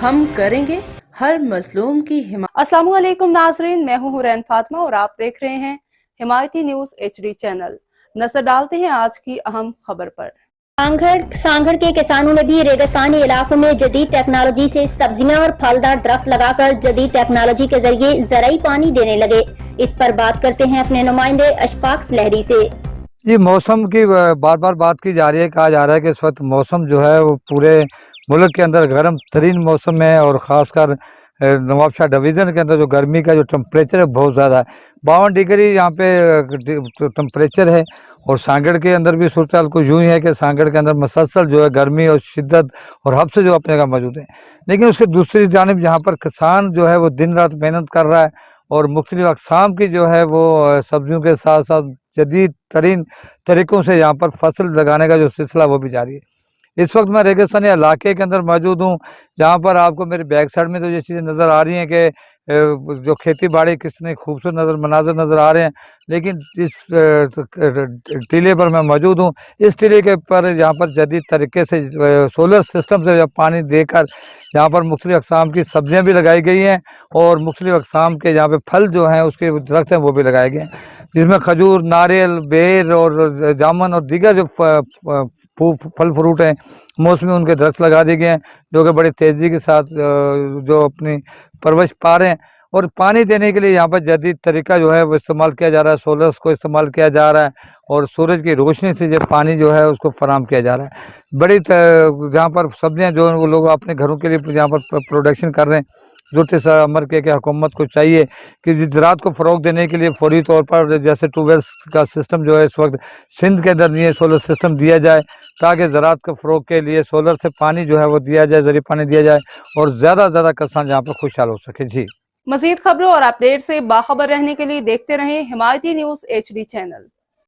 ہم کریں گے ہر مظلوم کی حمایت۔ السلام علیکم ناظرین، میں ہوں حورین فاطمہ اور آپ دیکھ رہے ہیں حمایتی نیوز HD چینل۔ نظر ڈالتے ہیں آج کی اہم خبر پر۔ سانگھڑ کے کسانوں نے بھی ریگستانی علاقوں میں جدید ٹیکنالوجی سے سبزیاں اور پھلدار درخت لگا کر جدید ٹیکنالوجی کے ذریعے زرعی پانی دینے لگے۔ اس پر بات کرتے ہیں اپنے نمائندے اشفاق لہری سے۔ جی، موسم کی بار بار بات کی جا رہی ہے، کہا جا رہا ہے کہ اس وقت موسم جو ہے وہ پورے ملک کے اندر گرم ترین موسم ہے، اور خاص کر نواب شاہ ڈویژن کے اندر جو گرمی کا جو ٹمپریچر ہے بہت زیادہ ہے، 52 ڈگری یہاں پہ ٹمپریچر ہے۔ اور سانگڑ کے اندر بھی صورتحال کچھ یوں ہی ہے کہ سانگڑ کے اندر مسلسل جو ہے گرمی اور شدت اور حب سے جو اپنے کا موجود ہے، لیکن اس کے دوسری جانب یہاں پر کسان جو ہے وہ دن رات محنت کر رہا ہے، اور مختلف اقسام کی جو ہے وہ سبزیوں کے ساتھ ساتھ جدید ترین طریقوں سے یہاں پر فصل لگانے کا جو سلسلہ وہ بھی جاری ہے۔ اس وقت میں ریگستانی علاقے کے اندر موجود ہوں، جہاں پر آپ کو میرے بیک سائڈ میں تو یہ چیزیں نظر آ رہی ہیں کہ جو کھیتی باڑی کتنے خوبصورت مناظر نظر آ رہے ہیں، لیکن اس ٹیلے پر میں موجود ہوں۔ اس ٹیلے کے پر یہاں پر جدید طریقے سے سولر سسٹم سے پانی دے کر یہاں پر مختلف اقسام کی سبزیاں بھی لگائی گئی ہیں، اور مختلف اقسام کے یہاں پہ پھل جو ہیں اس کے درخت ہیں وہ بھی لگائے گئے ہیں، جس میں کھجور، ناریل، بیر اور جامن اور دیگر جو پھل فروٹ ہیں موسمی ان کے درخت لگا دیے گئے ہیں، جو کہ بڑی تیزی کے ساتھ جو اپنی پرورش پا رہے ہیں۔ اور پانی دینے کے لیے یہاں پر جدید طریقہ جو ہے وہ استعمال کیا جا رہا ہے، سولرس کو استعمال کیا جا رہا ہے، اور سورج کی روشنی سے یہ پانی جو ہے اس کو فراہم کیا جا رہا ہے۔ بڑی جہاں پر سبزیاں جو ہیں وہ لوگ اپنے گھروں کے لیے یہاں پر پروڈکشن کر رہے ہیں۔ جو امر کے کہ حکومت کو چاہیے کہ زراعت کو فروغ دینے کے لیے فوری طور پر جیسے ٹیوب ویلس کا سسٹم جو ہے اس وقت سندھ کے اندر نہیں ہے، سولر سسٹم دیا جائے، تاکہ زراعت کو فروغ کے لیے سولر سے پانی جو ہے وہ دیا جائے، زرعی پانی دیا جائے، اور زیادہ زیادہ کسان یہاں پر خوشحال ہو سکے۔ جی، مزید خبروں اور اپڈیٹ سے باخبر رہنے کے لیے دیکھتے رہیں حمایتی نیوز HD چینل۔